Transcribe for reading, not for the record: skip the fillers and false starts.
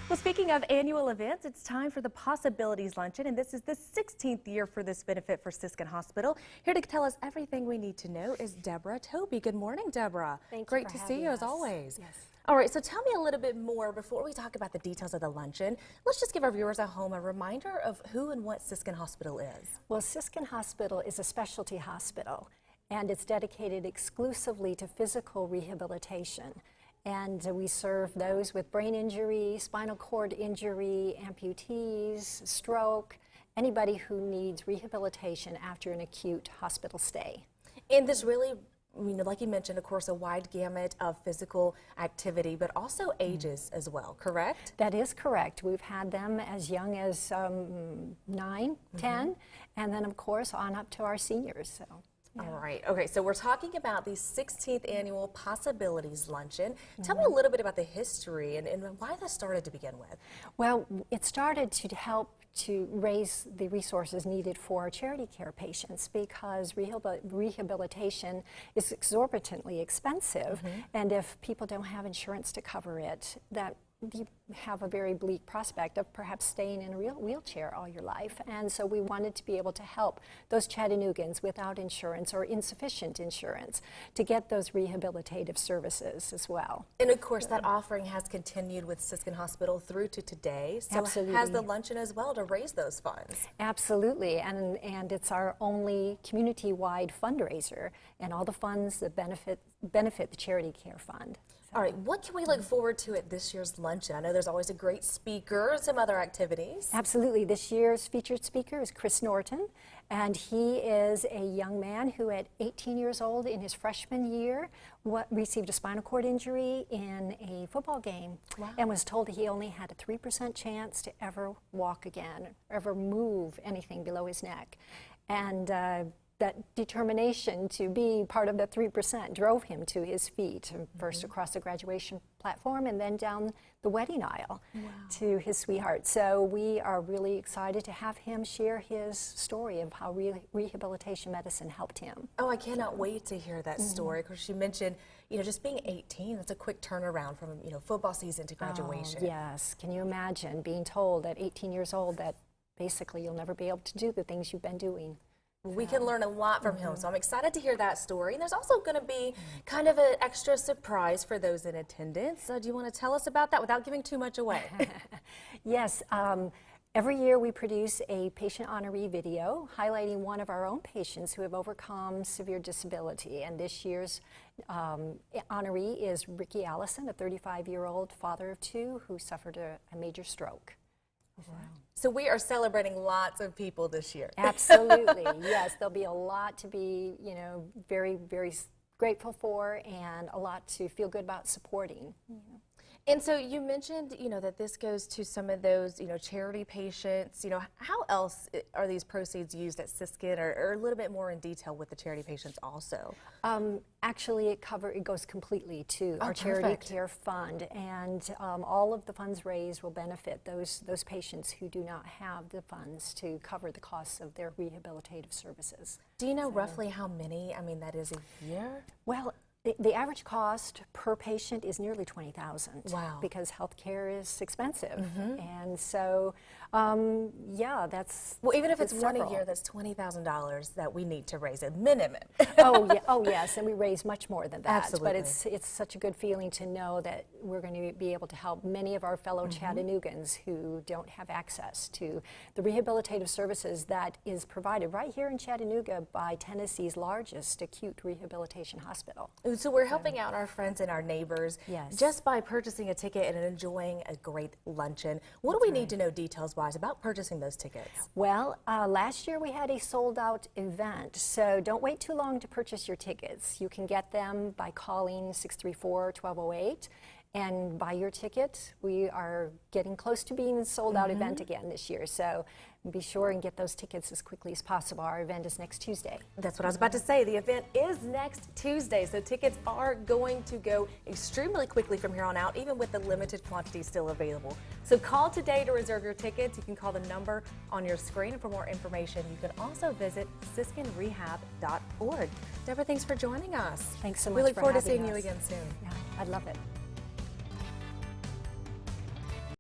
Well, speaking of annual events, it's time for the Possibilities Luncheon, and this is the 16th year for this benefit for Siskin Hospital. Here to tell us everything we need to know is Deborah Toby. Good morning, Deborah. Great to see you as always. Yes. All right, so tell me a little bit more before we talk about the details of the luncheon. Let's just give our viewers at home a reminder of who and what Siskin Hospital is. Well, Siskin Hospital is a specialty hospital, and it's dedicated exclusively to physical rehabilitation. And we serve those with brain injury, spinal cord injury, amputees, stroke, anybody who needs rehabilitation after an acute hospital stay. And this really, like you mentioned, of course, a wide gamut of physical activity, but also ages as well, correct? That is correct. We've had them as young as 9, 10, and then, of course, on up to our seniors. So. Yeah. All right. Okay, so we're talking about the 16th annual Possibilities Luncheon. Tell me a little bit about the history and why this started to begin with. Well, it started to help to raise the resources needed for charity care patients because rehabilitation is exorbitantly expensive, and if people don't have insurance to cover it, that you have a very bleak prospect of perhaps staying in a wheelchair all your life. And so we wanted to be able to help those Chattanoogans without insurance or insufficient insurance to get those rehabilitative services as well. And of course, that offering has continued with Siskin Hospital through to today. So Absolutely. Has the luncheon as well to raise those funds? Absolutely, and it's our only community-wide fundraiser, and all the funds that benefit the Charity Care Fund. All right, what can we look forward to at this year's luncheon? I know there's always a great speaker and some other activities. Absolutely. This year's featured speaker is Chris Norton, and he is a young man who at 18 years old in his freshman year received a spinal cord injury in a football game. Wow. And was told he only had a 3% chance to ever walk again, ever move anything below his neck. And that determination to be part of the 3% drove him to his feet, first across the graduation platform and then down the wedding aisle to his sweetheart. So we are really excited to have him share his story of how rehabilitation medicine helped him. Oh, I cannot wait to hear that story, because she mentioned, just being 18, that's a quick turnaround from, football season to graduation. Oh, yes. Can you imagine being told at 18 years old that basically you'll never be able to do the things you've been doing? We can learn a lot from him, so I'm excited to hear that story. And there's also going to be kind of an extra surprise for those in attendance. Do you want to tell us about that without giving too much away? Yes. Every year we produce a patient honoree video highlighting one of our own patients who have overcome severe disability. And this year's honoree is Ricky Allison, a 35-year-old father of 2 who suffered a major stroke. So we are celebrating lots of people this year. Absolutely, yes. There'll be a lot to be, very, very grateful for, and a lot to feel good about supporting. And so you mentioned, that this goes to some of those, charity patients. How else are these proceeds used at Siskin, or a little bit more in detail with the charity patients also? Actually, it goes completely to our Charity Care Fund, and all of the funds raised will benefit those patients who do not have the funds to cover the costs of their rehabilitative services. Do you know roughly how many, that is a year? Well, the average cost per patient is nearly $20,000. Wow. Because healthcare is expensive. And so, yeah, that's... Well, even if it's one a year, that's $20,000 that we need to raise at minimum. Oh, yes, and we raise much more than that. Absolutely. But it's such a good feeling to know that we're going to be able to help many of our fellow Chattanoogans who don't have access to the rehabilitative services that is provided right here in Chattanooga by Tennessee's largest acute rehabilitation hospital. So we're helping out our friends and our neighbors just by purchasing a ticket and enjoying a great luncheon. What do we need to know details-wise about purchasing those tickets? Well, last year we had a sold-out event, so don't wait too long to purchase your tickets. You can get them by calling 634-1208 and buy your ticket. We are getting close to being a sold-out event again this year, so be sure and get those tickets as quickly as possible. Our event is next Tuesday. That's what I was about to say. The event is next Tuesday, so tickets are going to go extremely quickly from here on out, even with the limited quantity still available. So call today to reserve your tickets. You can call the number on your screen, and for more information, you can also visit siskinrehab.org. Deborah, thanks for joining us. Thanks so much. We look for forward to having seeing you us. again soon. Yeah, I'd love it.